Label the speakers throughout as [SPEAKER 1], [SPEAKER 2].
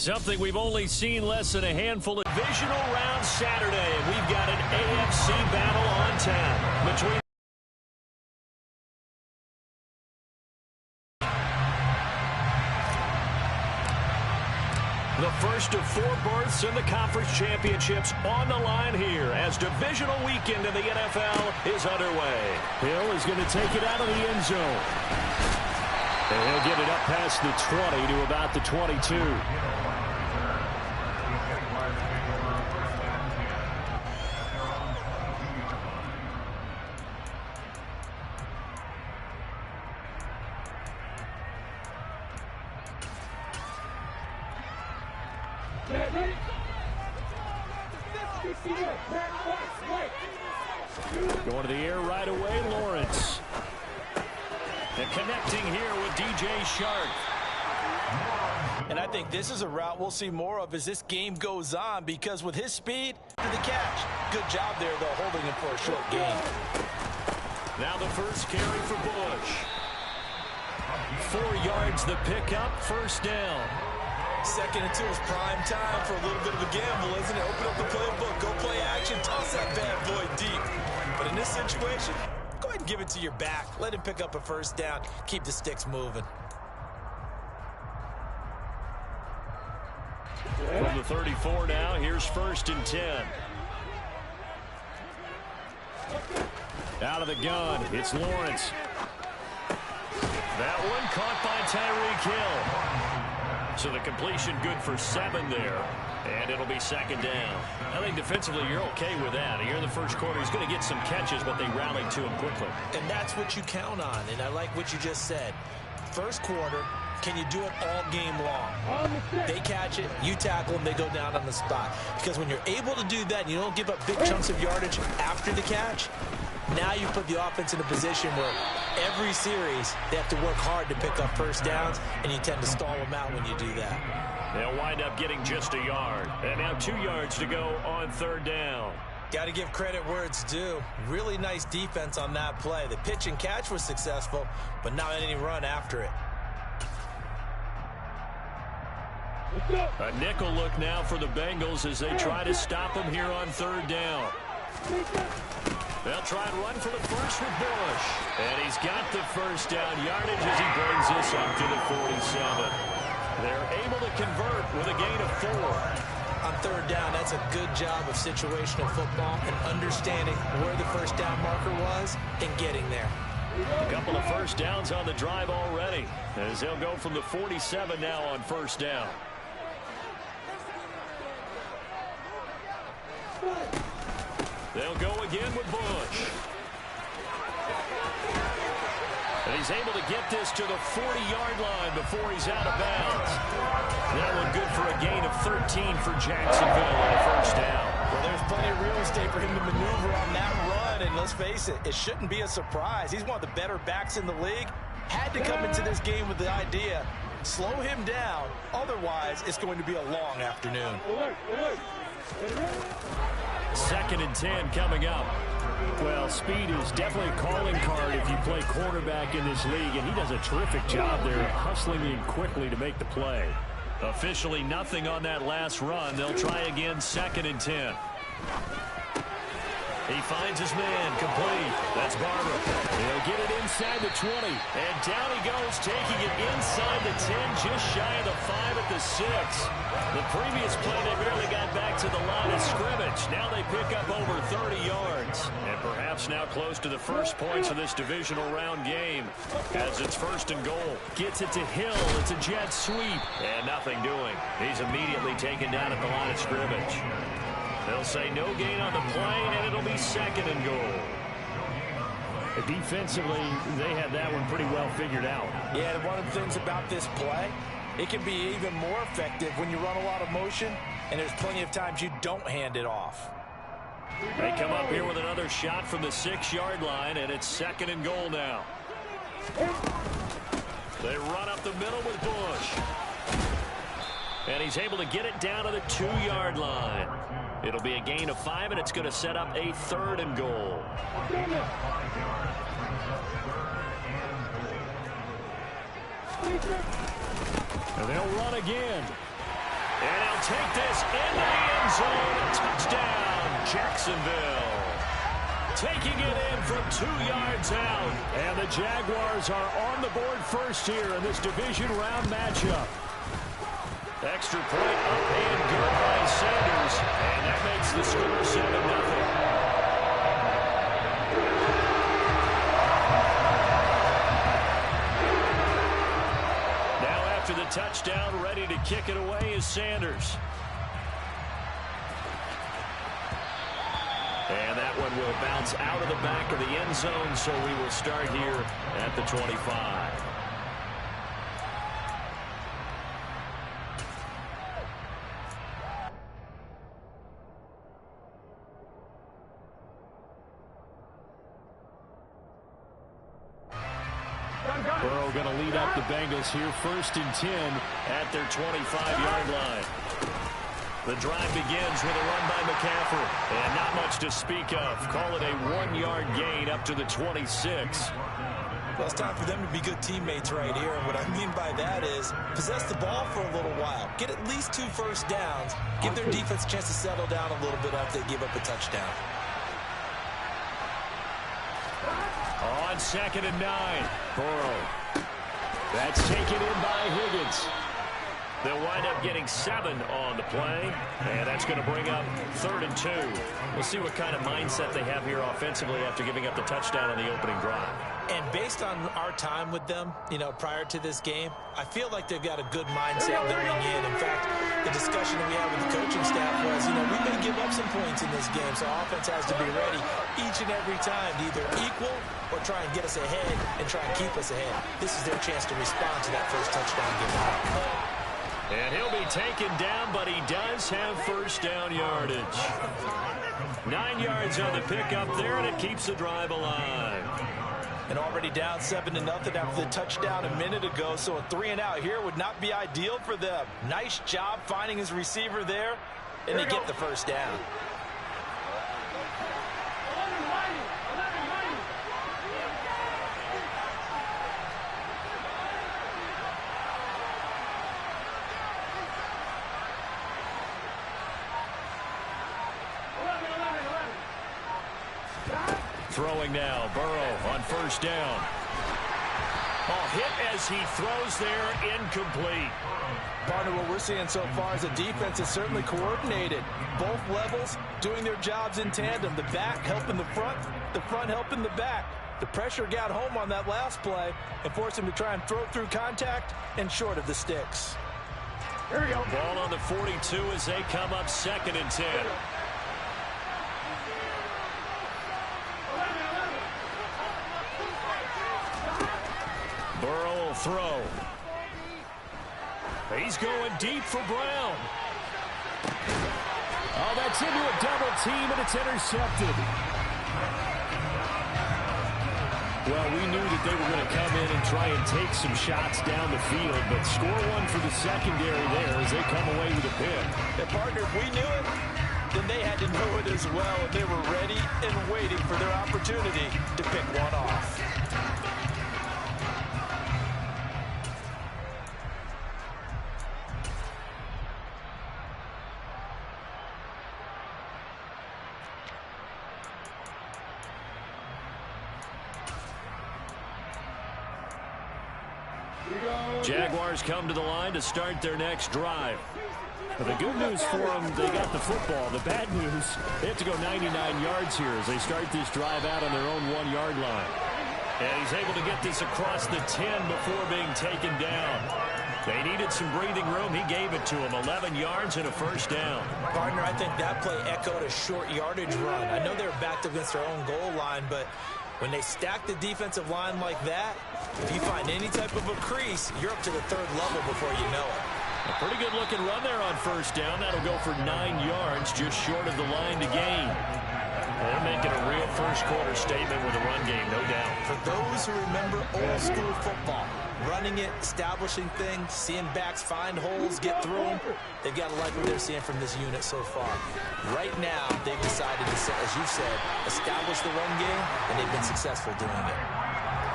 [SPEAKER 1] Something we've only seen less than a handful of divisional round Saturday. And we've got an AFC battle on tap between the first of 4 berths in the conference championships on the line here as divisional weekend in the NFL is underway. Hill is going to take it out of the end zone. And he'll get it up past the 20 to about the 22. Going to the air right away, Lawrence. And connecting here with DJ Chark.
[SPEAKER 2] And I think this is a route we'll see more of as this game goes on, because with his speed to the catch. Good job there, though, holding him for a short gain.
[SPEAKER 1] Now the first carry for Bush. 4 yards the pickup, first down.
[SPEAKER 2] 2nd and 2 is prime time for a little bit of a gamble, isn't it? Open up the playbook, go play action, toss that bad boy deep. But in this situation, go ahead and give it to your back. Let him pick up a first down. Keep the sticks moving.
[SPEAKER 1] From the 34 now, here's 1st and 10. Out of the gun, it's Lawrence. That one caught by Tyreek Hill. So the completion good for 7 there. And it'll be 2nd down. I think defensively you're okay with that. Here in the first quarter, he's going to get some catches, but they rallied to him quickly.
[SPEAKER 2] And that's what you count on. And I like what you just said. First quarter, can you do it all game long? They catch it, you tackle them, they go down on the spot. Because when you're able to do that and you don't give up big chunks of yardage after the catch, now you put the offense in a position where every series they have to work hard to pick up first downs, and you tend to stall them out when you do that.
[SPEAKER 1] They'll wind up getting just a yard. And now 2 yards to go on 3rd down.
[SPEAKER 2] Got to give credit where it's due. Really nice defense on that play. The pitch and catch was successful, but not any run after it.
[SPEAKER 1] A nickel look now for the Bengals as they try to stop him here on 3rd down. They'll try and run for the first with Bush. And he's got the first down yardage as he brings this up to the 47. They're able to convert with a gain of 4.
[SPEAKER 2] On 3rd down, that's a good job of situational football and understanding where the first down marker was and getting there.
[SPEAKER 1] A couple of first downs on the drive already as they'll go from the 47 now on 1st down. They'll go again with Bush. And he's able to get this to the 40-yard line before he's out of bounds. That one good for a gain of 13 for Jacksonville on a first down.
[SPEAKER 2] Well, there's plenty of real estate for him to maneuver on that run, and let's face it, it shouldn't be a surprise. He's one of the better backs in the league. Had to come into this game with the idea, slow him down, otherwise it's going to be a long afternoon.
[SPEAKER 1] 2nd and 10 coming up. Well, speed is definitely a calling card if you play quarterback in this league, and he does a terrific job there hustling in quickly to make the play. Officially nothing on that last run. They'll try again 2nd and 10. He finds his man, complete. That's Barber. He'll get it inside the 20. And down he goes, taking it inside the 10, just shy of the 5 at the 6. The previous play, they barely got back to the line of scrimmage. Now they pick up over 30 yards. And perhaps now close to the first points of this divisional round game. As it's 1st and goal. Gets it to Hill. It's a jet sweep. And nothing doing. He's immediately taken down at the line of scrimmage. They'll say no gain on the play, and it'll be 2nd and goal. Defensively, they had that one pretty well figured out.
[SPEAKER 2] Yeah, and one of the things about this play, it can be even more effective when you run a lot of motion, and there's plenty of times you don't hand it off.
[SPEAKER 1] They come up here with another shot from the 6-yard line, and it's 2nd and goal now. They run up the middle with Bush. And he's able to get it down to the 2-yard line. It'll be a gain of 5, and it's going to set up a 3rd and goal. And they'll run again. And he'll take this into the end zone. Touchdown, Jacksonville. Taking it in from 2 yards out. And the Jaguars are on the board first here in this division round matchup. Extra point up and good by Sanders. And that makes the score 7-0. The touchdown, ready to kick it away is Sanders. And that one will bounce out of the back of the end zone, so we will start here at the 25. Burrow going to lead up the Bengals here, 1st and 10 at their 25-yard line. The drive begins with a run by McCaffrey, and not much to speak of. Call it a 1-yard gain up to the 26.
[SPEAKER 2] Well, it's time for them to be good teammates right here, and what I mean by that is possess the ball for a little while, get at least 2 first downs, give their defense a chance to settle down a little bit after they give up a touchdown.
[SPEAKER 1] On 2nd and 9, Burrow. That's taken in by Higgins. They'll wind up getting 7 on the play, and that's going to bring up 3rd and 2. We'll see what kind of mindset they have here offensively after giving up the touchdown on the opening drive.
[SPEAKER 2] And based on our time with them, prior to this game, I feel like they've got a good mindset going in. In fact, the discussion that we had with the coaching staff was, we may give up some points in this game, so offense has to be ready each and every time to either equal or try and get us ahead and try and keep us ahead. This is their chance to respond to that first touchdown given up.
[SPEAKER 1] And he'll be taken down, but he does have first down yardage. 9 yards on the pickup there, and it keeps the drive alive.
[SPEAKER 2] And already down 7-0 after the touchdown a minute ago, so a 3-and-out here would not be ideal for them. Nice job finding his receiver there, and they get the first down.
[SPEAKER 1] Throwing now, Burrow on first down. Hit as he throws there, incomplete.
[SPEAKER 2] Partner, what we're seeing so far is the defense is certainly coordinated. Both levels doing their jobs in tandem. The back helping the front helping the back. The pressure got home on that last play and forced him to try and throw through contact and short of the sticks.
[SPEAKER 1] Here we go. Ball on the 42 as they come up 2nd and 10. Burrow will throw. He's going deep for Brown. Oh, that's into a double team, and it's intercepted. Well, we knew that they were going to come in and try and take some shots down the field, but score one for the secondary there as they come away with a pick.
[SPEAKER 2] And partner, if we knew it, then they had to know it as well, and they were ready and waiting for their opportunity to pick one off.
[SPEAKER 1] Jaguars come to the line to start their next drive. But the good news for them, they got the football. The bad news, they have to go 99 yards here as they start this drive out on their own 1-yard line. And he's able to get this across the 10 before being taken down. They needed some breathing room. He gave it to them. 11 yards and a first down.
[SPEAKER 2] Partner, I think that play echoed a short yardage run. I know they were backed against their own goal line, but when they stack the defensive line like that, if you find any type of a crease, you're up to the 3rd level before you know it.
[SPEAKER 1] A pretty good-looking run there on first down. That'll go for 9 yards, just short of the line to gain. They're making a real first-quarter statement with a run game, no doubt.
[SPEAKER 2] For those who remember old-school football, running it, establishing things, seeing backs find holes, get through them, they've got to like what they're seeing from this unit so far. Right now, they've decided to, as you said, establish the run game, and they've been successful doing it.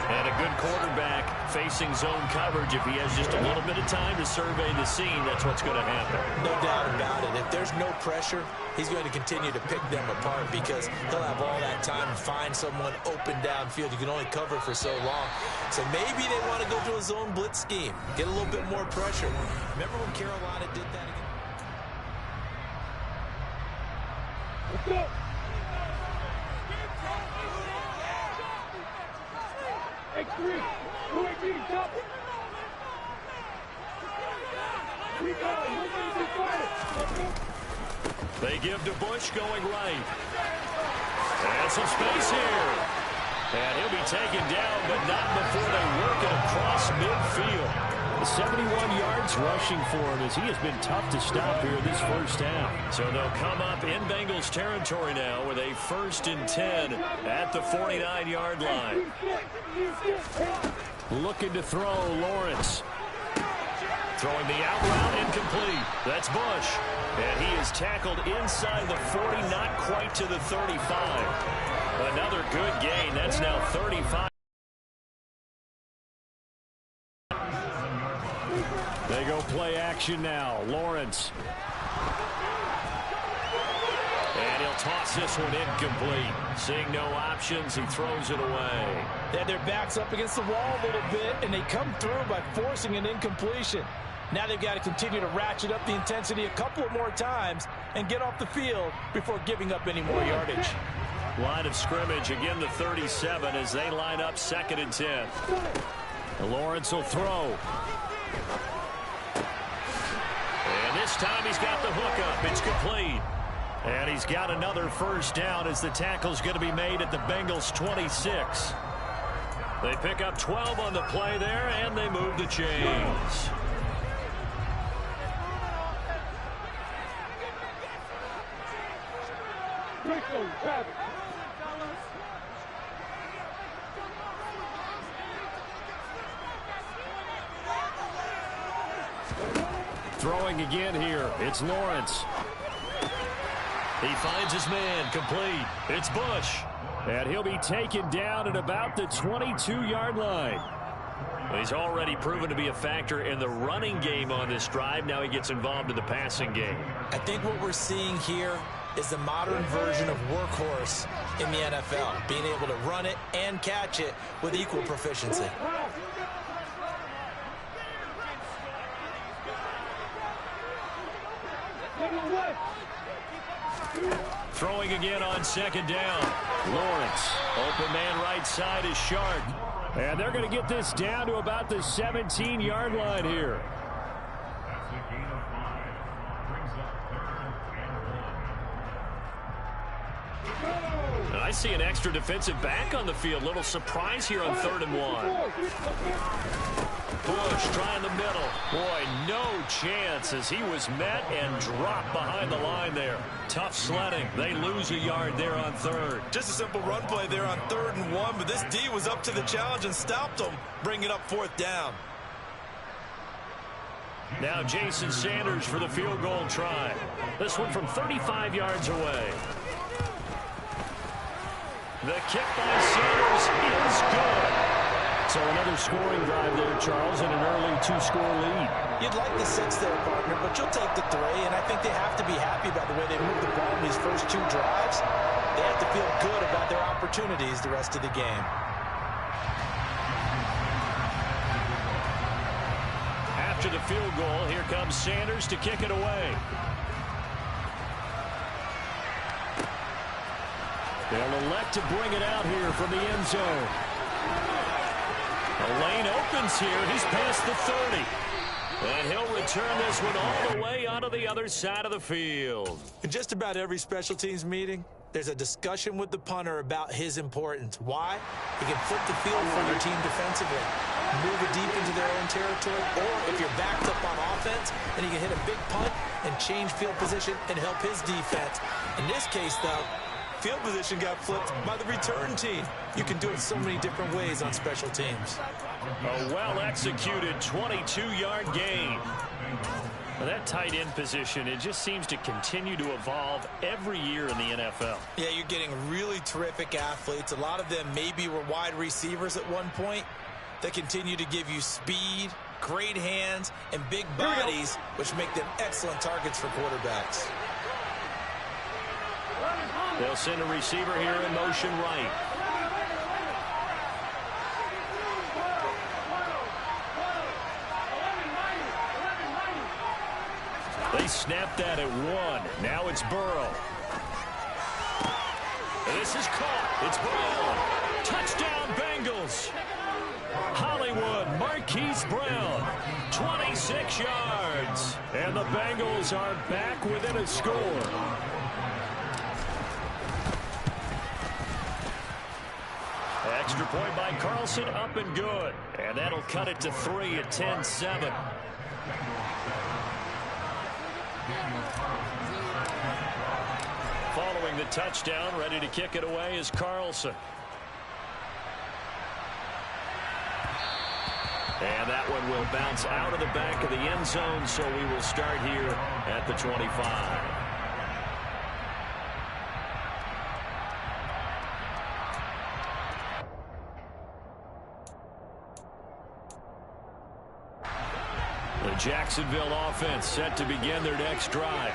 [SPEAKER 1] And a good quarterback facing zone coverage. If he has just a little bit of time to survey the scene, that's what's going to happen.
[SPEAKER 2] No doubt about it. If there's no pressure, he's going to continue to pick them apart because he'll have all that time to find someone open downfield. You can only cover for so long. So maybe they want to go to a zone blitz scheme, get a little bit more pressure. Remember when Carolina did that again?
[SPEAKER 3] Let's go. X3, 218, top.
[SPEAKER 1] They give to Bush going right. And some space here. And he'll be taken down, but not before they work it across midfield. 71 yards rushing for him as he has been tough to stop here this first half. So they'll come up in Bengals territory now with a 1st and 10 at the 49-yard line. Looking to throw, Lawrence. Throwing the out route, incomplete. That's Bush. And he is tackled inside the 40, not quite to the 35. Another good gain. That's now 35. They go play action now. Lawrence. And he'll toss this one incomplete. Seeing no options, he throws it away.
[SPEAKER 2] They had their backs up against the wall a little bit, and they come through by forcing an incompletion. Now they've got to continue to ratchet up the intensity a couple of more times and get off the field before giving up any more yardage.
[SPEAKER 1] Line of scrimmage, again the 37 as they line up 2nd and 10. Lawrence will throw. And this time he's got the hook up. It's complete. And he's got another first down as the tackle's going to be made at the Bengals 26. They pick up 12 on the play there, and they move the chains. Throwing again here. It's Lawrence. He finds his man, complete. It's Bush. And he'll be taken down at about the 22-yard line. He's already proven to be a factor in the running game on this drive. Now he gets involved in the passing game.
[SPEAKER 2] I think what we're seeing here is the modern version of workhorse in the NFL, being able to run it and catch it with equal proficiency.
[SPEAKER 1] Throwing again on 2nd down. Lawrence. Open man right side is Shark. And they're going to get this down to about the 17-yard line here. And I see an extra defensive back on the field. Little surprise here on 3rd and 1. Bush trying the middle. Boy, no chance as he was met and dropped behind the line there. Tough sledding. They lose a yard there on 3rd.
[SPEAKER 2] Just a simple run play there on 3rd and 1, but this D was up to the challenge and stopped them, bringing up 4th down.
[SPEAKER 1] Now Jason Sanders for the field goal try. This one from 35 yards away. The kick by Sanders is good. So another scoring drive there, Charles, and an early 2-score lead.
[SPEAKER 2] You'd like the 6 there, partner, but you'll take the 3, and I think they have to be happy about the way they moved the ball in these first 2 drives. They have to feel good about their opportunities the rest of the game.
[SPEAKER 1] After the field goal, here comes Sanders to kick it away. They'll elect to bring it out here from the end zone. The lane opens here. He's past the 30. And he'll return this one all the way onto the other side of the field.
[SPEAKER 2] In just about every special teams meeting, there's a discussion with the punter about his importance. Why? He can flip the field for your team defensively, move it deep into their own territory, or if you're backed up on offense, then he can hit a big punt and change field position and help his defense. In this case, though, field position got flipped by the return team. You can do it so many different ways on special teams.
[SPEAKER 1] A well-executed 22-yard gain. Well, that tight end position, it just seems to continue to evolve every year in the NFL.
[SPEAKER 2] Yeah, you're getting really terrific athletes. A lot of them maybe were wide receivers at one point. They continue to give you speed, great hands, and big bodies, which make them excellent targets for quarterbacks.
[SPEAKER 1] They'll send a receiver here in motion right. They snapped that at 1. Now it's Burrow. This is caught. It's Brown. Touchdown, Bengals. Hollywood, Marquise Brown, 26 yards. And the Bengals are back within a score. Extra point by Carlson, up and good. And that'll cut it to 3 at 10-7. Following the touchdown, ready to kick it away is Carlson. And that one will bounce out of the back of the end zone, so we will start here at the 25. The Jacksonville offense set to begin their next drive.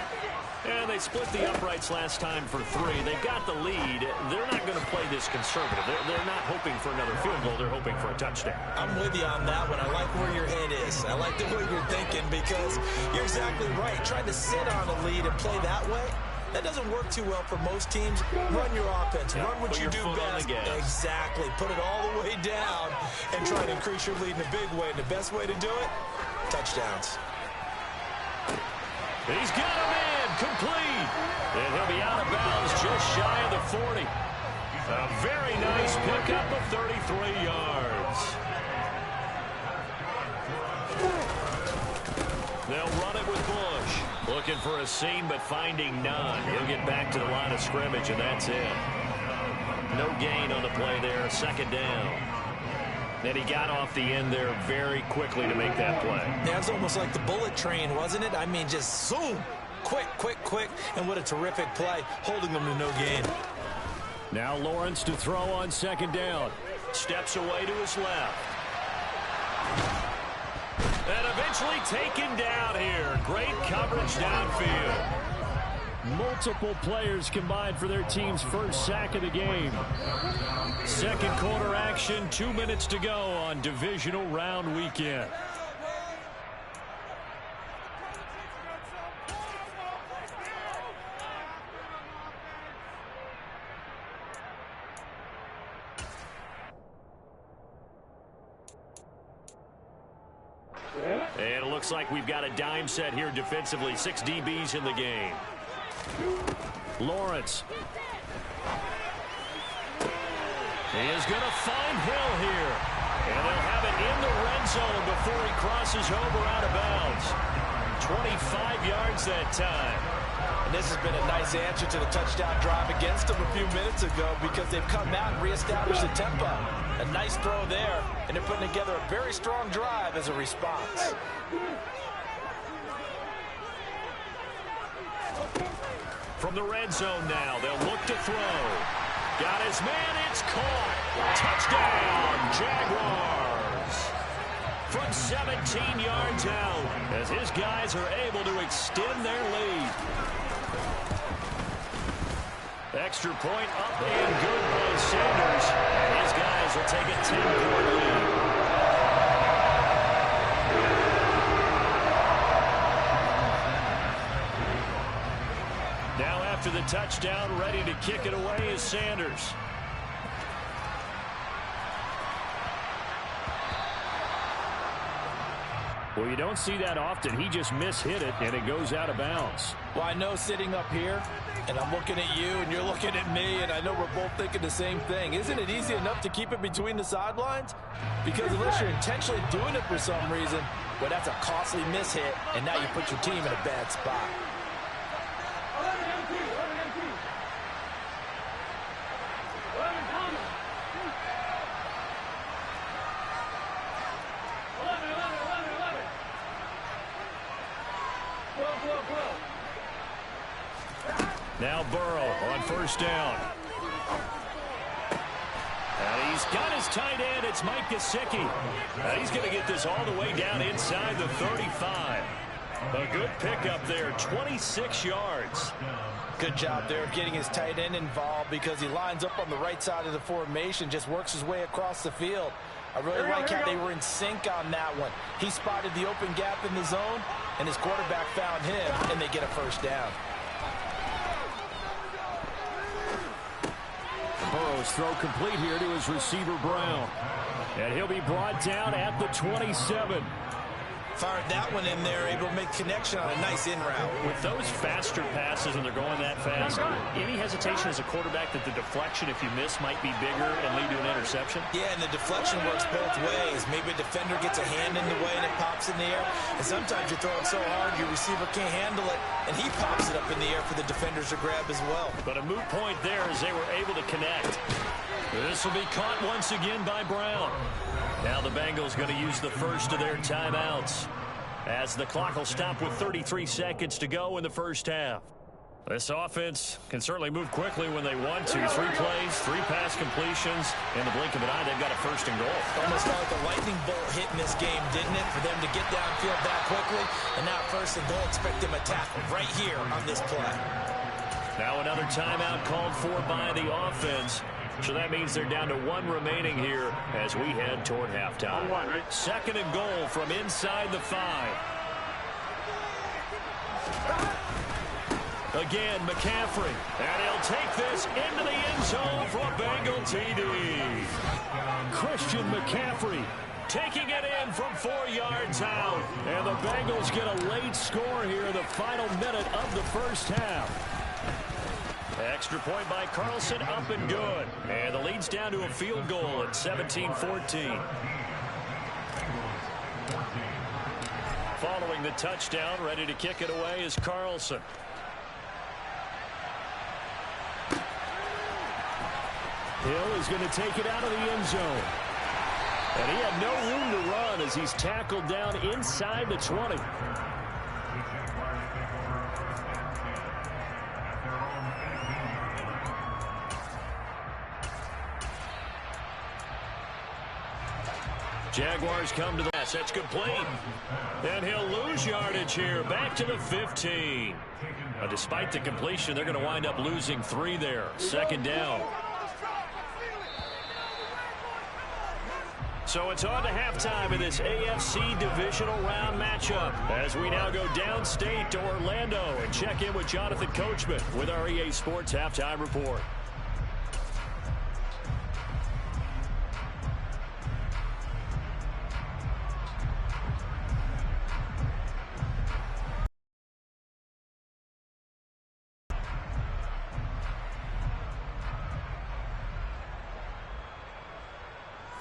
[SPEAKER 1] And they split the uprights last time for 3. They've got the lead. They're not going to play this conservative. They're not hoping for another field goal. They're hoping for a touchdown.
[SPEAKER 2] I'm with you on that one. I like where your head is. I like the way you're thinking because you're exactly right. Trying to sit on a lead and play that way, that doesn't work too well for most teams. Run your offense. Run what you do best. Exactly. Put it all the way down and try to increase your lead in a big way. And the best way to do it, touchdowns.
[SPEAKER 1] He's got him in. Complete. And he'll be out of bounds just shy of the 40. A very nice pickup of 33 yards. They'll run it with Bush. Looking for a seam, but finding none. He'll get back to the line of scrimmage, and that's it. No gain on the play there. Second down. And he got off the end there very quickly to make that play.
[SPEAKER 2] That was almost like the bullet train, wasn't it? I mean, just zoom. Quick, quick, quick. And what a terrific play, holding them to no gain.
[SPEAKER 1] Now Lawrence to throw on second down. Steps away to his left. And eventually taken down here. Great coverage downfield. Multiple players combined for their team's first sack of the game. Second quarter action, 2 minutes to go on divisional round weekend. And it looks like we've got a dime set here defensively. 6 DBs in the game. Lawrence. He is going to find Hill here. And they'll have it in the red zone before he crosses over out of bounds. 25 yards that time.
[SPEAKER 2] And this has been a nice answer to the touchdown drive against them a few minutes ago because they've come out and reestablished the tempo. A nice throw there, and they're putting together a very strong drive as a response.
[SPEAKER 1] From the red zone now, they'll look to throw. Got his man, it's caught. Touchdown, Jaguars. From 17 yards out, as his guys are able to extend their lead. Extra point up and good by Sanders. And his guys will take a 10-point lead. Now after the touchdown, ready to kick it away is Sanders. Well, you don't see that often. He just mishit it, and it goes out of bounds.
[SPEAKER 2] Well, I know sitting up here, and I'm looking at you, and you're looking at me, and I know we're both thinking the same thing. Isn't it easy enough to keep it between the sidelines? Because unless you're intentionally doing it for some reason, well, that's a costly mishit, and now you put your team in a bad spot.
[SPEAKER 1] Now Burrow on first down. And he's got his tight end. It's Mike Gesicki. He's going to get this all the way down inside the 35. A good pickup there, 26 yards.
[SPEAKER 2] Good job there of getting his tight end involved because he lines up on the right side of the formation, just works his way across the field. I really like how they were in sync on that one. He spotted the open gap in the zone, and his quarterback found him, and they get a first down.
[SPEAKER 1] Burrow's throw complete here to his receiver, Brown. And he'll be brought down at the 27.
[SPEAKER 2] Fired that one in there, able to make connection on a nice in route.
[SPEAKER 1] With those faster passes and they're going that fast, any hesitation as a quarterback that the deflection, if you miss, might be bigger and lead to an interception?
[SPEAKER 2] Yeah, and the deflection works both ways. Maybe a defender gets a hand in the way and it pops in the air. And sometimes you're throwing so hard your receiver can't handle it, and he pops it up in the air for the defenders to grab as well. But
[SPEAKER 1] a moot point there as they were able to connect. This will be caught once again by Brown. Now the Bengals going to use the first of their timeouts as the clock will stop with 33 seconds to go in the first half. This offense can certainly move quickly when they want to. 3 plays, 3 pass completions. In the blink of an eye, they've got a first and goal.
[SPEAKER 2] Almost felt like a lightning bolt hit in this game, didn't it? For them to get downfield that quickly. And now first and goal, expect them to tackle right here on this play.
[SPEAKER 1] Now another timeout called for by the offense. So that means they're down to 1 remaining here as we head toward halftime. Second and goal from inside the 5. Again, McCaffrey. And he'll take this into the end zone for a Bengal TD. Christian McCaffrey taking it in from 4 yards out. And the Bengals get a late score here in the final minute of the first half. Extra point by Carlson, up and good. And the lead's down to a field goal at 17-14. Following the touchdown, ready to kick it away is Carlson. Hill is going to take it out of the end zone. And he had no room to run as he's tackled down inside the 20. Jaguars come to the pass. That's complete. And he'll lose yardage here. Back to the 15. Despite the completion, they're going to wind up losing 3 there. Second down. So it's on to halftime in this AFC divisional round matchup as we now go downstate to Orlando and check in with Jonathan Coachman with our EA Sports Halftime Report.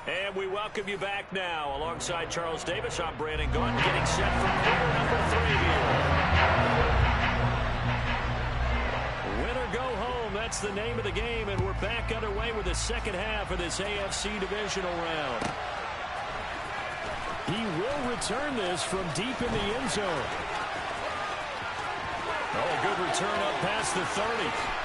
[SPEAKER 1] And we welcome you back now. Alongside Charles Davis, I'm Brandon Gaudin, getting set for quarter number 3 here. Win or go home, that's the name of the game, and we're back underway with the second half of this AFC divisional round. He will return this from deep in the end zone. Oh, a good return up past the 30.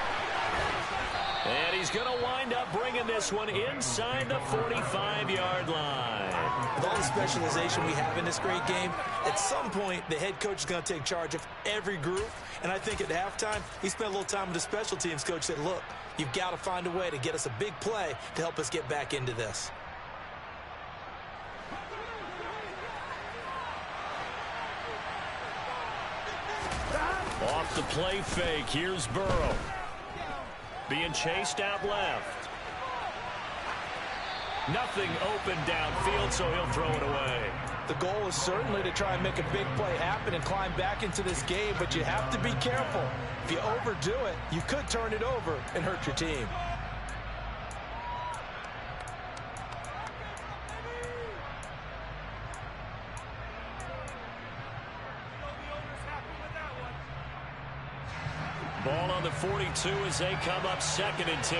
[SPEAKER 1] And he's going to wind up bringing this one inside the 45-yard line.
[SPEAKER 2] With all the specialization we have in this great game, at some point the head coach is going to take charge of every group. And I think at halftime, he spent a little time with the special teams coach, said, look, you've got to find a way to get us a big play to help us get back into this.
[SPEAKER 1] Off the play fake, here's Burrow. Being chased out left. Nothing open downfield, so he'll throw it away.
[SPEAKER 2] The goal is certainly to try and make a big play happen and climb back into this game, but you have to be careful. If you overdo it, you could turn it over and hurt your team.
[SPEAKER 1] Ball on the 42 as they come up 2nd and 10.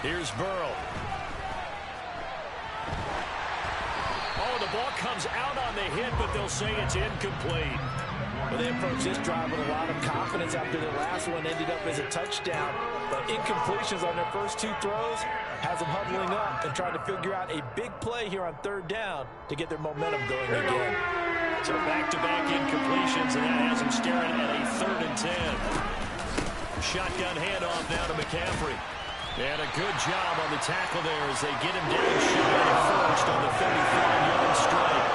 [SPEAKER 1] Here's Burrow. Oh, the ball comes out on the hit, but they'll say it's incomplete.
[SPEAKER 2] Well, they approached this drive with a lot of confidence after their last one ended up as a touchdown. But incompletions on their first two throws has them huddling up and trying to figure out a big play here on third down to get their momentum going again.
[SPEAKER 1] So back-to-back incompletions, and that has them staring at a 3rd and 10. Shotgun handoff now to McCaffrey. And a good job on the tackle there as they get him down shy of the first on the 35-yard strike.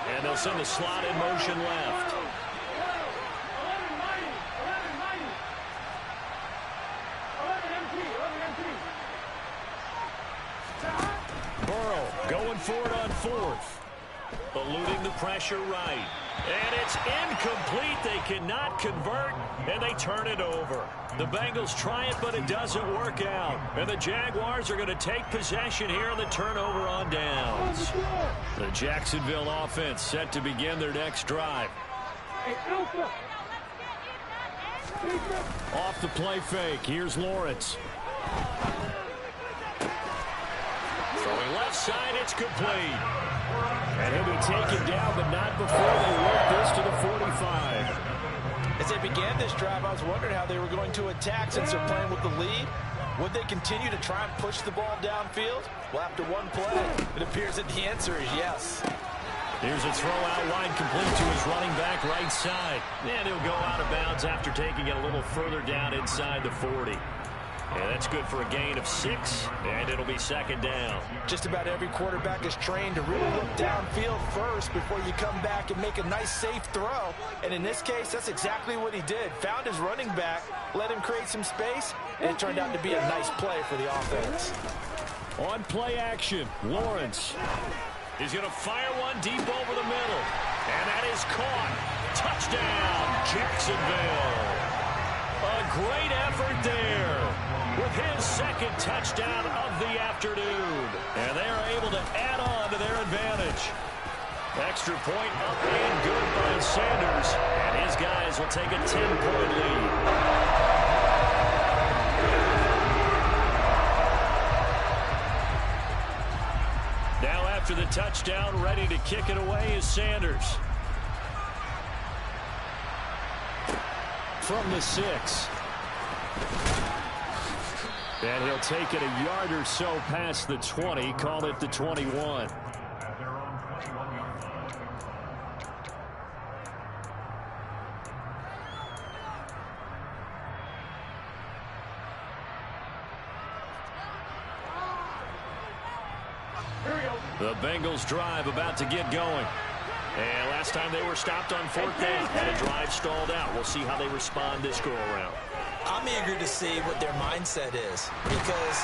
[SPEAKER 1] And they'll send the slot in motion left. Burrow going for it on 4th. Eluding the pressure right. And it's incomplete. They cannot convert, and they turn it over. The Bengals try it, but it doesn't work out. And the Jaguars are going to take possession here on the turnover on downs. The Jacksonville offense set to begin their next drive. Off the play fake. Here's Lawrence. Throwing left side, it's complete. And he'll be taken down, but not before they work this to the 45.
[SPEAKER 2] As they began this drive, I was wondering how they were going to attack since they're playing with the lead. Would they continue to try and push the ball downfield? Well, after one play, it appears that the answer is yes.
[SPEAKER 1] Here's a throw out wide, complete to his running back right side. And he'll go out of bounds after taking it a little further down inside the 40. And that's good for a gain of 6, and it'll be 2nd down.
[SPEAKER 2] Just about every quarterback is trained to really look downfield first before you come back and make a nice, safe throw. And in this case, that's exactly what he did. Found his running back, let him create some space, and it turned out to be a nice play for the offense.
[SPEAKER 1] On play action, Lawrence. He's going to fire one deep over the middle. And that is caught. Touchdown, Jacksonville. A great effort there with his 2nd touchdown of the afternoon. And they are able to add on to their advantage. Extra point up and good by Sanders. And his guys will take a 10-point lead. Now after the touchdown, ready to kick it away is Sanders. From the 6. And he'll take it a yard or so past the 20, call it the 21. The Bengals drive about to get going. And last time they were stopped on 4th down, and a drive stalled out. We'll see how they respond this go-around.
[SPEAKER 2] I'm eager to see what their mindset is, because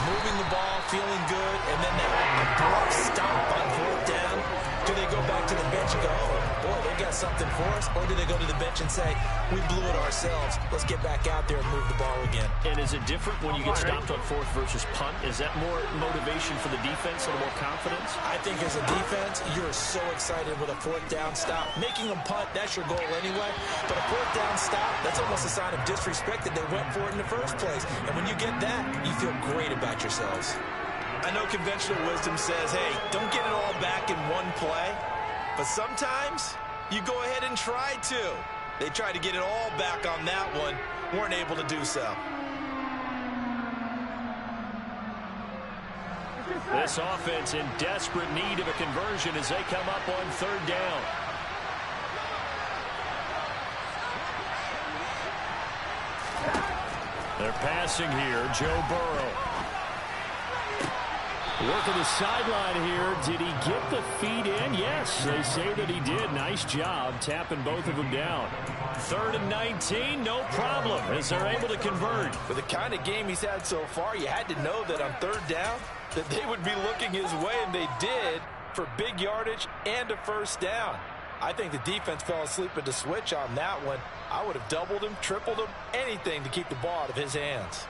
[SPEAKER 2] moving the ball, feeling good, and then that abrupt stop on 4th down, do they go back to the bench and go, oh, boy, they got something for us? Or do they go to the bench and say, we blew it ourselves, let's get back out there and move the ball again?
[SPEAKER 1] And is it different when you get stopped on 4th versus punt? Is that more motivation for the defense, a little more confidence?
[SPEAKER 2] I think as a defense, you're so excited with a 4th down stop. Making them punt, that's your goal anyway. But a 4th down stop, that's almost a sign of disrespect that they went for it in the first place. And when you get that, you feel great about yourselves. I know conventional wisdom says, hey, don't get it all back in one play. But sometimes you go ahead and try to. They tried to get it all back on that one, weren't able to do so.
[SPEAKER 1] This offense in desperate need of a conversion as they come up on 3rd down. They're passing here, Joe Burrow. Work on the sideline here. Did he get the feet in? Yes, they say that he did. Nice job tapping both of them down. 3rd and 19, no problem, as they're able to convert.
[SPEAKER 2] With the kind of game he's had so far, you had to know that on 3rd down, that they would be looking his way, and they did, for big yardage and a 1st down. I think the defense fell asleep at the switch on that one. I would have doubled him, tripled him, anything to keep the ball out of his hands.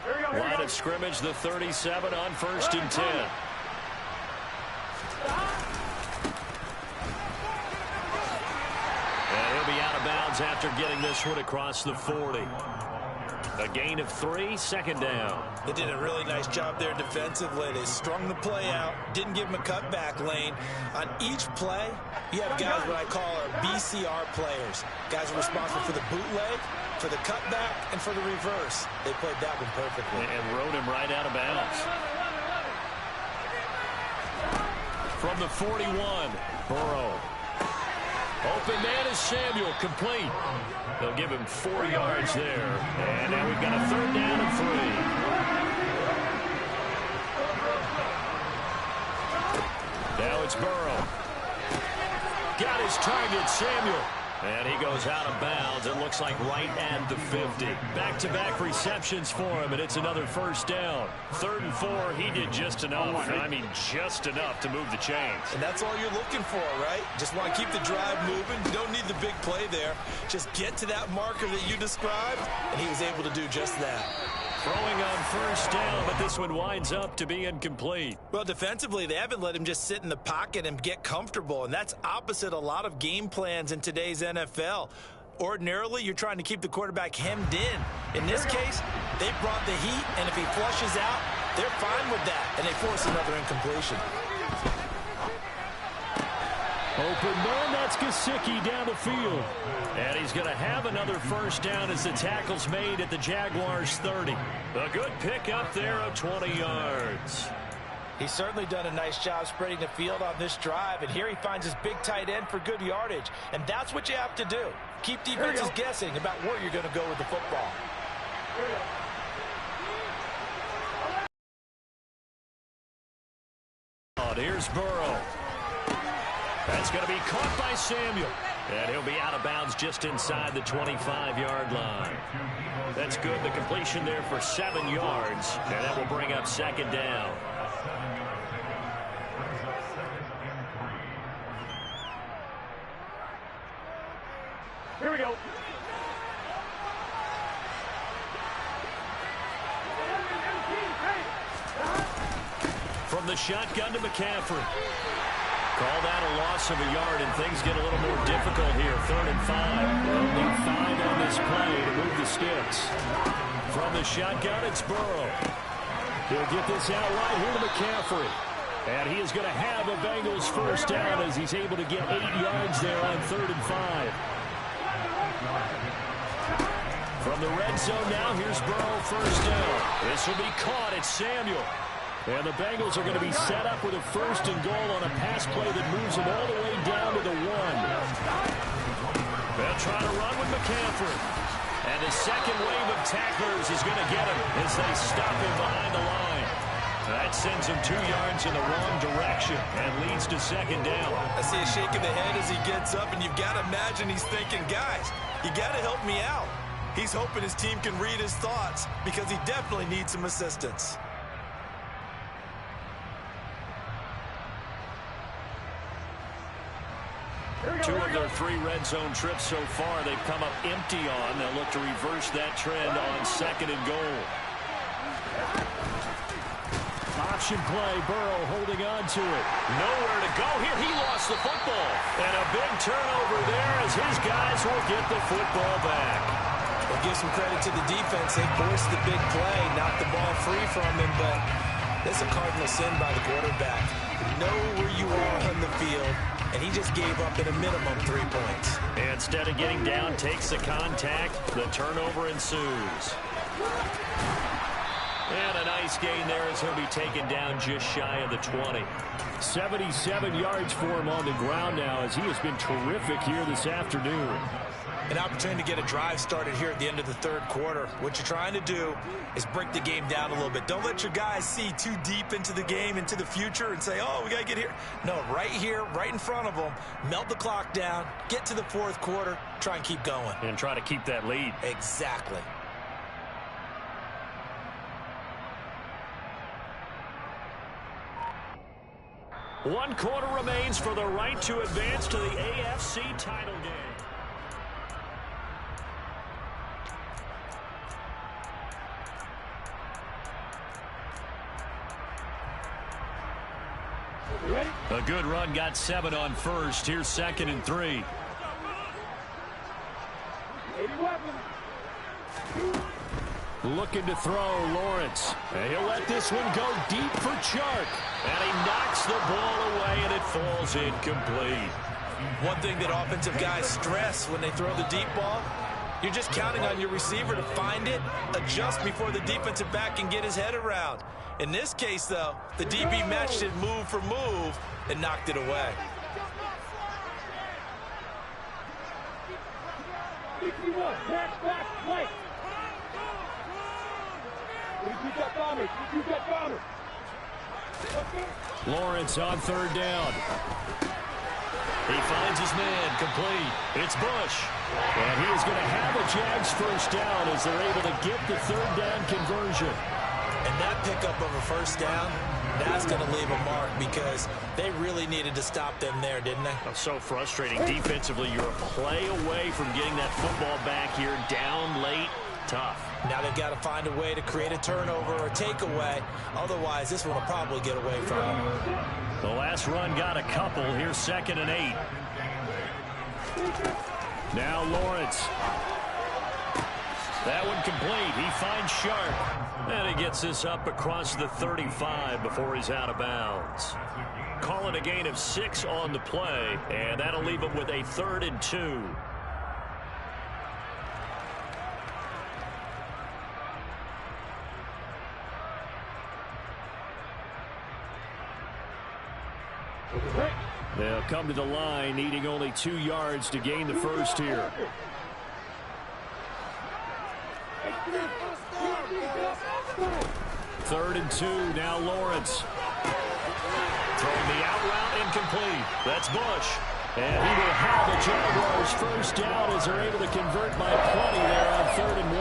[SPEAKER 1] A lot of scrimmage, the 37 on 1st and 10. And he'll be out of bounds after getting this one across the 40. A gain of 3, 2nd down.
[SPEAKER 2] They did a really nice job there defensively. They strung the play out, didn't give him a cutback lane. On each play, you have guys what I call our BCR players. Guys are responsible for the bootleg, for the cutback, and for the reverse. They played that one perfectly.
[SPEAKER 1] And rode him right out of bounds. From the 41, Burrow. Open man is Samuel, complete. They'll give him 4 yards there. And now we've got a 3rd down and 3. Now it's Burrow. Got his target, Samuel. And he goes out of bounds. It looks like right at the 50. Back-to-back receptions for him, and it's another 1st down. 3rd and 4, he did just enough. I mean, just enough to move the chains.
[SPEAKER 2] And that's all you're looking for, right? Just want to keep the drive moving. You don't need the big play there. Just get to that marker that you described, and he was able to do just that.
[SPEAKER 1] Throwing on 1st down, but this one winds up to be incomplete.
[SPEAKER 2] Well, defensively, they haven't let him just sit in the pocket and get comfortable, and that's opposite a lot of game plans in today's NFL. Ordinarily, you're trying to keep the quarterback hemmed in. In this case, they brought the heat, and if he flushes out, they're fine with that, and they force another incompletion.
[SPEAKER 1] Open man, that's Gesicki down the field. And he's going to have another 1st down as the tackle's made at the Jaguars' 30. A good pick up there of 20 yards.
[SPEAKER 2] He's certainly done a nice job spreading the field on this drive, and here he finds his big tight end for good yardage. And that's what you have to do. Keep defenses guessing about where you're going to go with the football.
[SPEAKER 1] Here's Burrow. That's going to be caught by Samuel. And he'll be out of bounds just inside the 25-yard line. That's good. The completion there for 7 yards. And that will bring up 2nd down.
[SPEAKER 3] Here we go.
[SPEAKER 1] From the shotgun to McCaffrey. Call that a loss of a yard, and things get a little more difficult here. 3rd and 5. They'll need 5 on this play to move the sticks. From the shotgun, it's Burrow. He'll get this out right here to McCaffrey. And he is going to have a Bengals 1st down as he's able to get 8 yards there on 3rd and 5. From the red zone now, here's Burrow 1st down. This will be caught. It's Samuel. And the Bengals are going to be set up with a 1st and goal on a pass play that moves them all the way down to the 1. They'll try to run with McCaffrey. And the second wave of tacklers is going to get him as they stop him behind the line. That sends him 2 yards in the wrong direction and leads to 2nd down.
[SPEAKER 2] I see a shake of the head as he gets up, and you've got to imagine he's thinking, guys, you got to help me out. He's hoping his team can read his thoughts because he definitely needs some assistance.
[SPEAKER 1] Two of their 3 red zone trips so far they've come up empty on. They'll look to reverse that trend on 2nd and goal. Option play, Burrow holding on to it. Nowhere to go here. He lost the football. And a big turnover there as his guys will get the football back.
[SPEAKER 2] We'll give some credit to the defense. They forced the big play, knocked the ball free from him, but that's a cardinal sin by the quarterback. Know where you are on the field, and he just gave up at a minimum 3 points.
[SPEAKER 1] Instead of getting down, takes the contact. The turnover ensues. And a nice gain there as he'll be taken down just shy of the 20. 77 yards for him on the ground now as he has been terrific here this afternoon.
[SPEAKER 2] An opportunity to get a drive started here at the end of the 3rd quarter. What you're trying to do is break the game down a little bit. Don't let your guys see too deep into the game, into the future, and say, oh, we got to get here. No, right here, right in front of them, melt the clock down, get to the 4th quarter, try and keep going.
[SPEAKER 1] And try to keep that lead.
[SPEAKER 2] Exactly.
[SPEAKER 1] One quarter remains for the right to advance to the AFC title game. good run got 7 on first. Here's 2nd and 3. Looking to throw, Lawrence. And he'll let this one go deep for Chark. And he knocks the ball away, and it falls incomplete.
[SPEAKER 2] One thing that offensive guys stress when they throw the deep ball, you're just counting on your receiver to find it, adjust before the defensive back can get his head around. In this case, though, the DB matched it move for move and knocked it away.
[SPEAKER 1] Lawrence on 3rd down. He finds his man, complete. It's Bush. And he is going to have a Jags first down as they're able to get the 3rd down conversion.
[SPEAKER 2] And that pickup of a first down, that's going to leave a mark because they really needed to stop them there, didn't they?
[SPEAKER 1] That's so frustrating. Defensively, you're a play away from getting that football back here, down late. Tough.
[SPEAKER 2] Now they've got to find a way to create a turnover or takeaway. Otherwise, this one will probably get away from them.
[SPEAKER 1] The last run got a couple. Here's 2nd and 8. Now Lawrence. That one complete. He finds Sharp. And he gets this up across the 35 before he's out of bounds. Call it a gain of 6 on the play. And that'll leave him with a 3rd and 2. They'll come to the line, needing only 2 yards to gain the first here. Third and 2, now Lawrence. Throwing the out route, incomplete. That's Bush. And he will have the Jaguars first down as they're able to convert by plenty there on 3rd and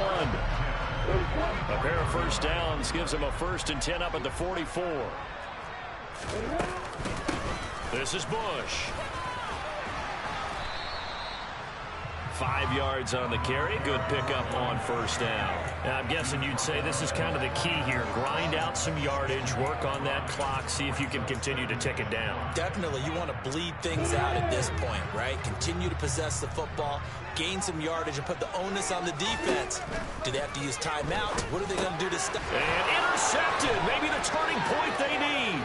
[SPEAKER 1] 1. A pair of first downs gives them a 1st and 10 up at the 44. This is Bush. 5 yards on the carry. Good pickup on first down. Now, I'm guessing you'd say this is kind of the key here. Grind out some yardage, work on that clock, see if you can continue to tick it down.
[SPEAKER 2] Definitely. You want to bleed things out at this point, right? Continue to possess the football, gain some yardage, and put the onus on the defense. Do they have to use timeouts? What are they going to do to stop?
[SPEAKER 1] And intercepted. Maybe the turning point they need.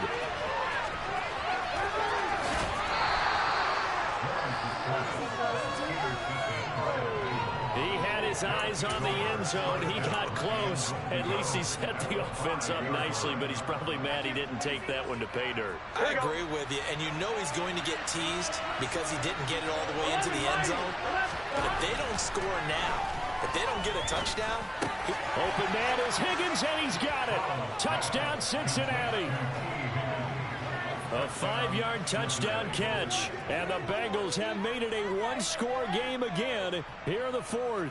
[SPEAKER 1] He had his eyes on the end zone. He got close. At least he set the offense up nicely, but he's probably mad he didn't take that one to pay dirt.
[SPEAKER 2] I agree with you, and you know he's going to get teased because he didn't get it all the way into the end zone. But if they don't score now, if they don't get a touchdown...
[SPEAKER 1] Open man is Higgins, and he's got it. Touchdown, Cincinnati. A 5-yard touchdown catch, and the Bengals have made it a one-score game again here in the 4th.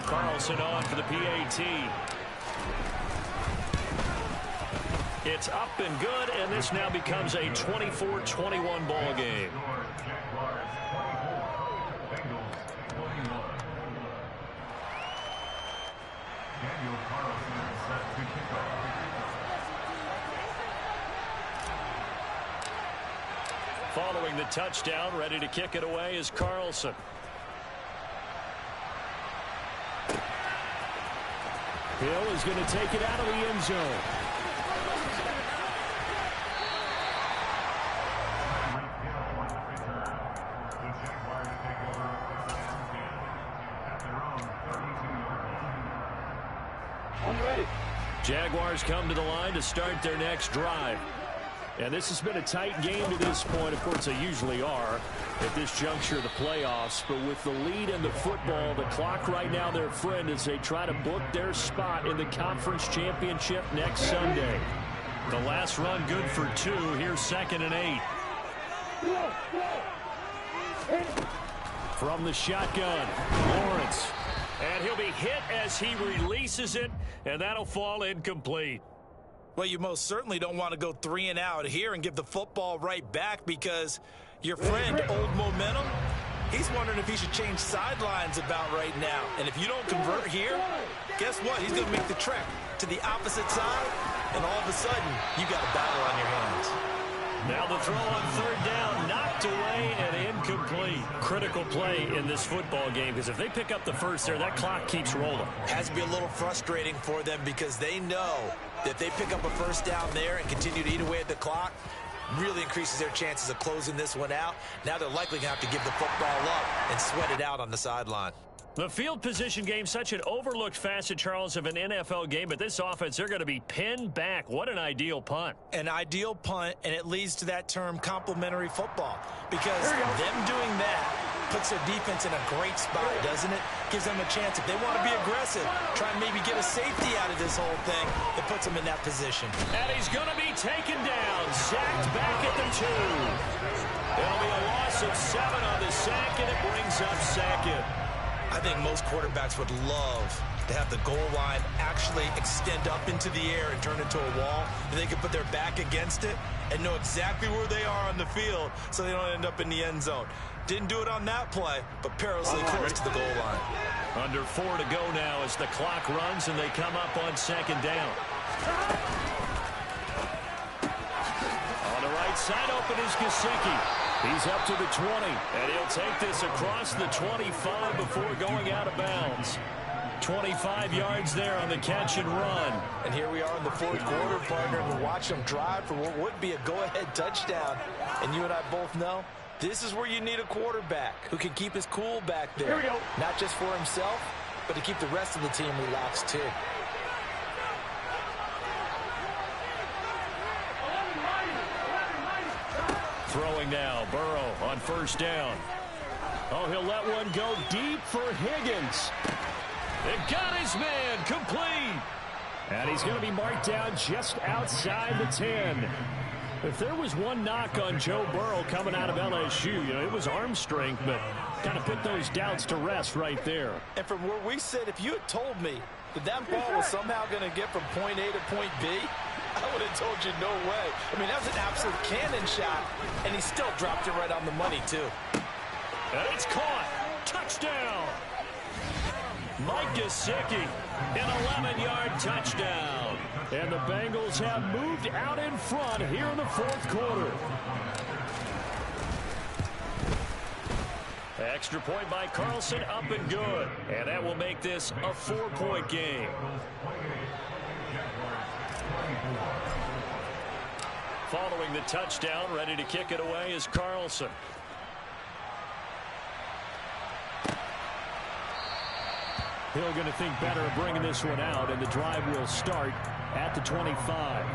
[SPEAKER 1] Carlson on for the PAT. It's up and good, and this now becomes a 24-21 ball game. Following the touchdown, ready to kick it away is Carlson. Hill is going to take it out of the end zone. Jaguars come to the line to start their next drive. And this has been a tight game to this point. Of course, they usually are at this juncture of the playoffs. But with the lead in the football, the clock right now their friend as they try to book their spot in the conference championship next Sunday. The last run good for 2. Here's 2nd and 8. From the shotgun, Lawrence. And he'll be hit as he releases it, and that'll fall incomplete.
[SPEAKER 2] Well, you most certainly don't want to go 3 and out here and give the football right back because your friend, Old Momentum, he's wondering if he should change sidelines about right now. And if you don't convert here, guess what? He's going to make the trek to the opposite side, and all of a sudden, you got a battle on your hands.
[SPEAKER 1] Now the throw on third down, knocked away and incomplete. Critical play in this football game, because if they pick up the first there, that clock keeps rolling.
[SPEAKER 2] Has to be a little frustrating for them because they know that if they pick up a first down there and continue to eat away at the clock, really increases their chances of closing this one out. Now they're likely going to have to give the football up and sweat it out on the sideline.
[SPEAKER 1] The field position game, such an overlooked facet, Charles, of an NFL game, but this offense, they're going to be pinned back. What an ideal punt.
[SPEAKER 2] An ideal punt, and it leads to that term complementary football, because them doing that puts their defense in a great spot, doesn't it? Gives them a chance, if they want to be aggressive, try and maybe get a safety out of this whole thing, it puts them in that position.
[SPEAKER 1] And he's going to be taken down, sacked back at the 2. It'll be a loss of 7 on the sack, and it brings up second.
[SPEAKER 2] I think most quarterbacks would love to have the goal line actually extend up into the air and turn into a wall, and they can put their back against it and know exactly where they are on the field so they don't end up in the end zone. Didn't do it on that play, but perilously close to the goal line.
[SPEAKER 1] Under 4 to go now as the clock runs and they come up on second down. On the right side, open is Gesicki. He's up to the 20, and he'll take this across the 25 before going out of bounds. 25 yards there on the catch and run.
[SPEAKER 2] And here we are in the fourth quarter, partner, and watch them drive for what would be a go-ahead touchdown. And you and I both know this is where you need a quarterback who can keep his cool back there.
[SPEAKER 3] Here we go.
[SPEAKER 2] Not just for himself, but to keep the rest of the team relaxed too.
[SPEAKER 1] Throwing now, Burrow on first down. Oh, he'll let one go deep for Higgins. It got his man, complete. And he's going to be marked down just outside the 10. If there was one knock on Joe Burrow coming out of LSU, it was arm strength, but kind of put those doubts to rest right there.
[SPEAKER 2] And from where we sit, if you had told me that that ball was somehow going to get from point A to point B, I would have told you no way. I mean, that was an absolute cannon shot, and he still dropped it right on the money, too.
[SPEAKER 1] And it's caught. Touchdown. Mike Gesicki, an 11-yard touchdown. And the Bengals have moved out in front here in the fourth quarter. Extra point by Carlson, up and good. And that will make this a 4-point game. Following the touchdown, ready to kick it away is Carlson. Hill going to think better of bringing this one out, and the drive will start at the 25.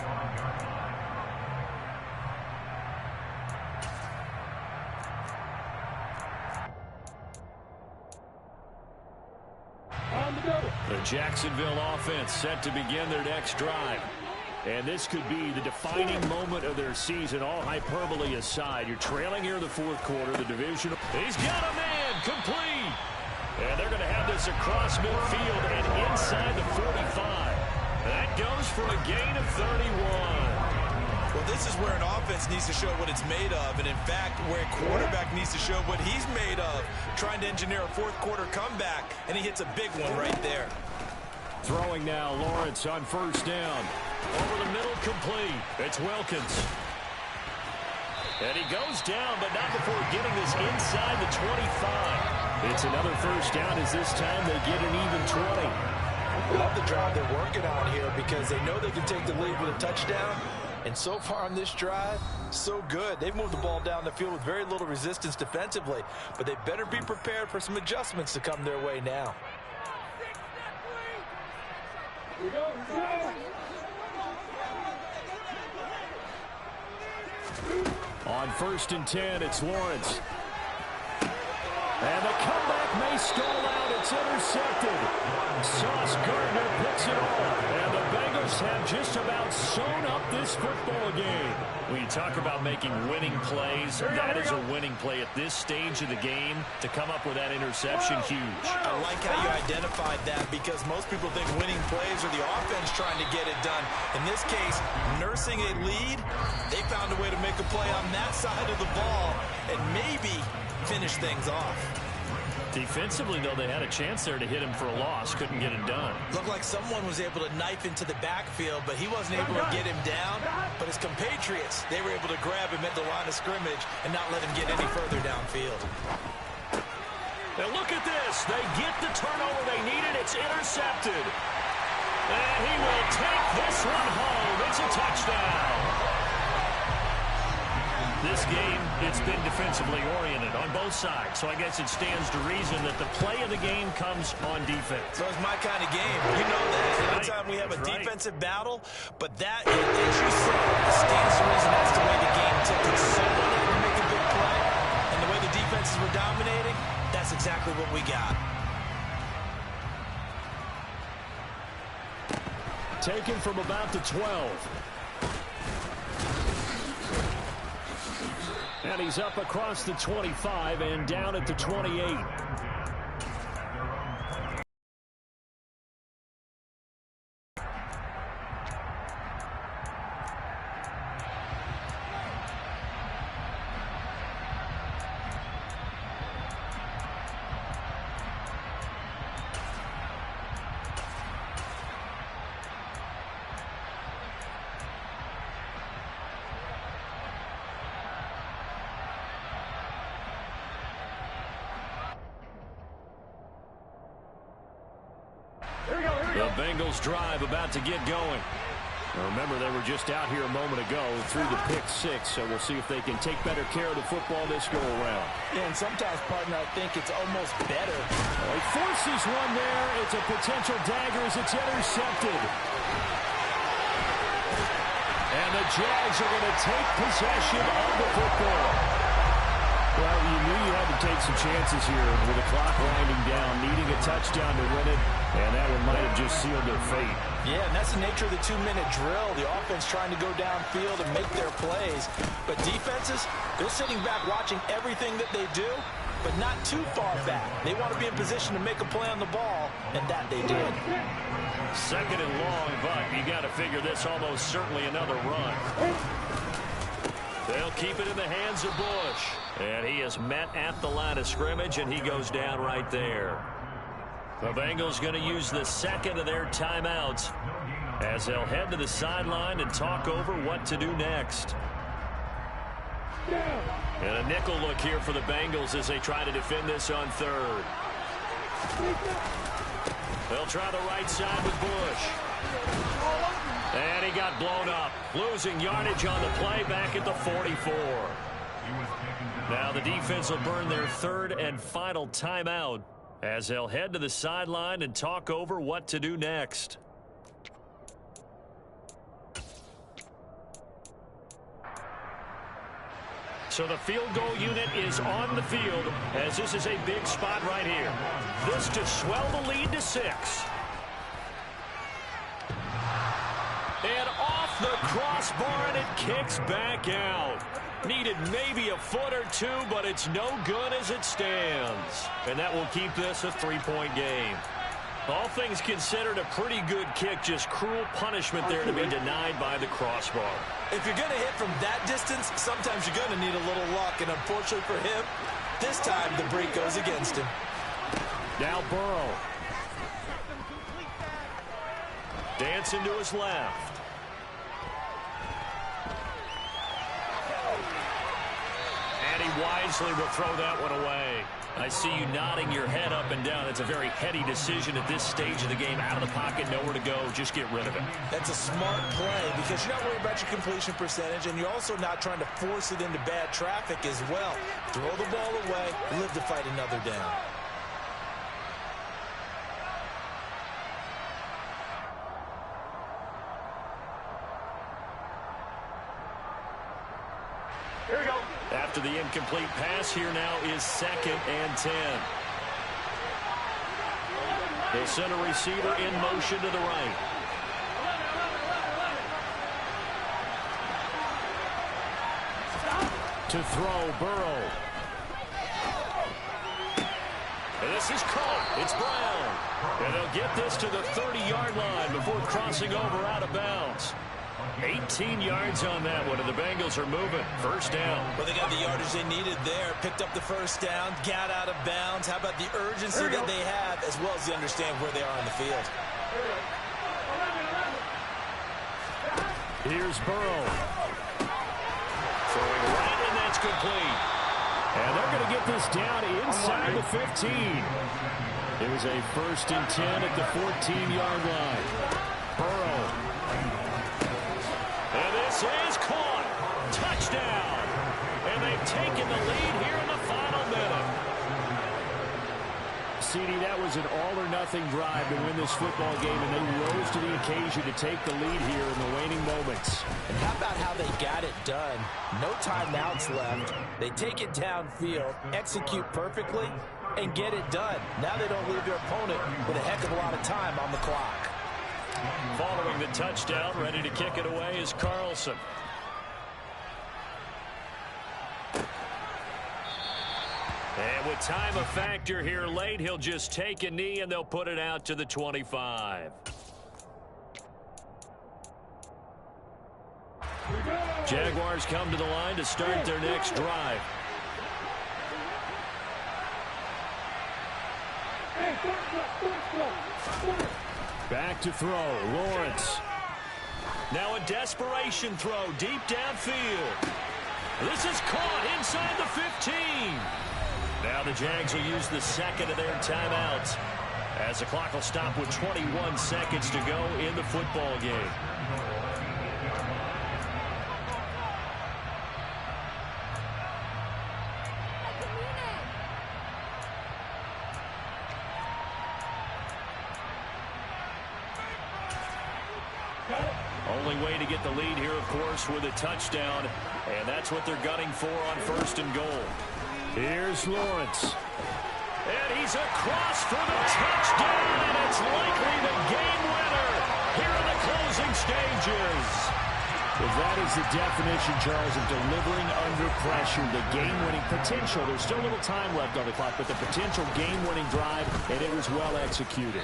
[SPEAKER 1] The Jacksonville offense set to begin their next drive. And this could be the defining moment of their season, all hyperbole aside. You're trailing here in the fourth quarter, the division. He's got a man, complete. And they're going to have this across midfield and inside the 45. That goes for a gain of 31.
[SPEAKER 2] Well, this is where an offense needs to show what it's made of, and in fact, where a quarterback needs to show what he's made of, trying to engineer a fourth quarter comeback, and he hits a big one right there.
[SPEAKER 1] Throwing now, Lawrence on first down. Over the middle, complete. It's Wilkins. And he goes down, but not before getting this inside the 25. It's another first down as this time they get an even 20.
[SPEAKER 2] I love the drive they're working on here because they know they can take the lead with a touchdown. And so far on this drive, so good. They've moved the ball down the field with very little resistance defensively, but they better be prepared for some adjustments to come their way now.
[SPEAKER 1] On first and 10, it's Lawrence. And the comeback may stall out. It's intercepted. Sauce Gardner picks it off. And the Bengals have just about sewn up this football game. When you talk about making winning plays, that is a winning play at this stage of the game. To come up with that interception, huge.
[SPEAKER 2] I like how you identified that because most people think winning plays are the offense trying to get it done. In this case, nursing a lead, they found a way to make a play on that side of the ball and maybe finish things off.
[SPEAKER 1] Defensively, though, they had a chance there to hit him for a loss. Couldn't get it done.
[SPEAKER 2] Looked like someone was able to knife into the backfield, but he wasn't able to get him down. But his compatriots, they were able to grab him at the line of scrimmage and not let him get any further downfield.
[SPEAKER 1] Now look at this. They get the turnover they needed. It's intercepted. And he will take this one home. It's a touchdown. This game, it's been defensively oriented on both sides. So I guess it stands to reason that the play of the game comes on defense.
[SPEAKER 2] So it's my kind of game. You know that. Anytime we have a defensive battle, but that, as you said, it stands to reason that's the way the game tilted. Someone able to make a big play, and the way the defenses were dominating, that's exactly what we got.
[SPEAKER 1] Taken from about the 12. And he's up across the 25 and down at the 28. The Bengals drive about to get going. Now remember, they were just out here a moment ago through the pick six, so we'll see if they can take better care of the football this go-around.
[SPEAKER 2] Yeah, and sometimes, partner, I think it's almost better.
[SPEAKER 1] He forces one there. It's a potential dagger as it's intercepted. And the Jags are going to take possession of the football. Well, you knew you had to take some chances here with the clock winding down, needing a touchdown to win it, and that one might have just sealed their fate.
[SPEAKER 2] Yeah, and that's the nature of the 2-minute drill. The offense trying to go downfield and make their plays. But defenses, they're sitting back watching everything that they do, but not too far back. They want to be in position to make a play on the ball, and that they did.
[SPEAKER 1] Second and long, but you got to figure this almost certainly another run. They'll keep it in the hands of Bush. And he is met at the line of scrimmage, and he goes down right there. The Bengals going to use the second of their timeouts as they'll head to the sideline and talk over what to do next. And a nickel look here for the Bengals as they try to defend this on third. They'll try the right side with Bush. And he got blown up, losing yardage on the play back at the 44. Now the defense will burn their third and final timeout as they'll head to the sideline and talk over what to do next. So the field goal unit is on the field as this is a big spot right here. This to swell the lead to 6. And off the crossbar, and it kicks back out. Needed maybe a foot or two, but it's no good as it stands. And that will keep this a 3-point game. All things considered, a pretty good kick, just cruel punishment there to be denied by the crossbar.
[SPEAKER 2] If you're going to hit from that distance, sometimes you're going to need a little luck. And unfortunately for him, this time the break goes against him.
[SPEAKER 1] Now Burrow. Dancing to his left. And he wisely will throw that one away. I see you nodding your head up and down. It's a very heady decision at this stage of the game. Out of the pocket, nowhere to go. Just get rid of it.
[SPEAKER 2] That's a smart play because you're not worried about your completion percentage, and you're also not trying to force it into bad traffic as well. Throw the ball away, live to fight another down.
[SPEAKER 3] Here we go.
[SPEAKER 1] After the incomplete pass, here now is 2nd and 10. They'll send a receiver in motion to the right. To throw, Burrow. And this is caught. It's Brown. And they'll get this to the 30-yard line before crossing over out of bounds. 18 yards on that one, and the Bengals are moving. First down.
[SPEAKER 2] Well, they got the yardage they needed there. Picked up the first down, got out of bounds. How about the urgency that they have, as well as they understand where they are on the field?
[SPEAKER 1] Here's Burrow. Throwing right, and that's complete. And they're going to get this down inside the 15. It was a 1st and 10 at the 14-yard line. Burrow. And this is caught. Touchdown. And they've taken the lead here in the final minute. CD, that was an all-or-nothing drive to win this football game, and they rose to the occasion to take the lead here in the waning moments.
[SPEAKER 2] And how about how they got it done? No timeouts left. They take it downfield, execute perfectly, and get it done. Now they don't leave their opponent with a heck of a lot of time on the clock.
[SPEAKER 1] Following the touchdown, ready to kick it away is Carlson. And with time a factor here late, he'll just take a knee and they'll put it out to the 25. Jaguars come to the line to start their next drive. Back to throw, Lawrence. Now a desperation throw deep downfield. This is caught inside the 15. Now the Jags will use the second of their timeouts as the clock will stop with 21 seconds to go in the football game. Only way to get the lead here, of course, with a touchdown, and that's what they're gunning for on 1st and goal. Here's Lawrence. And he's across for the touchdown. It's likely the game winner here in the closing stages. Well, that is the definition, Charles, of delivering under pressure. The game-winning potential. There's still a little time left on the clock, but the potential game-winning drive, and it was well executed.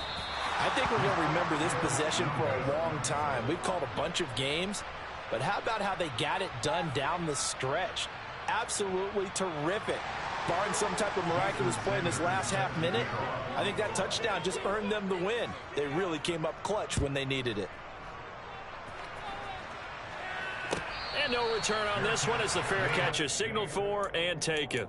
[SPEAKER 2] I think we're going to remember this possession for a long time. We've called a bunch of games, but how about how they got it done down the stretch? Absolutely terrific. Barring some type of miraculous play in this last half minute, I think that touchdown just earned them the win. They really came up clutch when they needed it.
[SPEAKER 1] And no return on this one as the fair catch is signaled for and taken.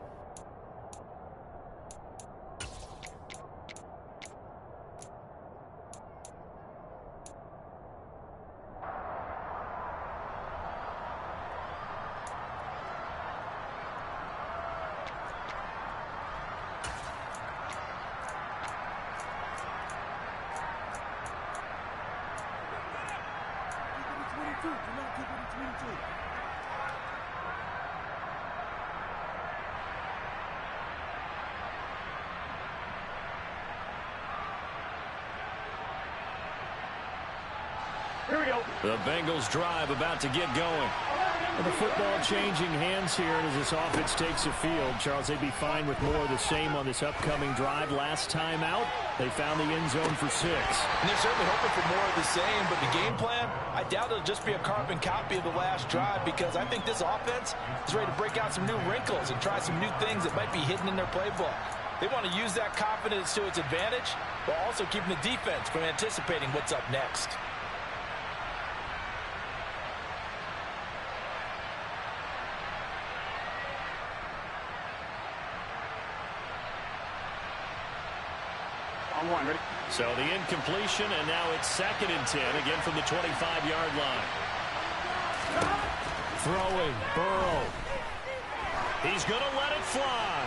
[SPEAKER 3] Here we go.
[SPEAKER 1] The Bengals drive about to get going. And the football changing hands here as this offense takes the field. Charles, they'd be fine with more of the same on this upcoming drive. Last time out, they found the end zone for 6.
[SPEAKER 2] And they're certainly hoping for more of the same, but the game plan, I doubt it'll just be a carbon copy of the last drive because I think this offense is ready to break out some new wrinkles and try some new things that might be hidden in their playbook. They want to use that confidence to its advantage, while also keeping the defense from anticipating what's up next.
[SPEAKER 3] On 1, ready?
[SPEAKER 1] So the incompletion, and now it's 2nd and 10, again from the 25-yard line. Throwing, Burrow. He's going to let it fly.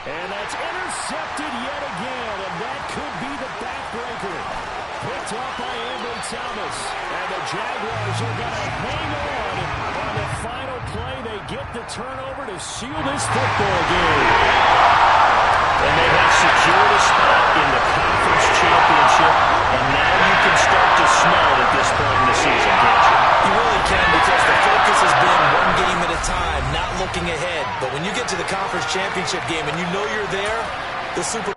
[SPEAKER 1] And that's intercepted yet again, and that could be the backbreaker. Picked up by Ambry Thomas, and the Jaguars are going to hang on the final play. They get the turnover to seal this football game. And they have secured a spot in the conference championship, and now you can start to smell it at this point in the season, can't you?
[SPEAKER 2] You really can, because the focus has been one game at a time, not looking ahead. But when you get to the conference championship game and you know you're there, the Super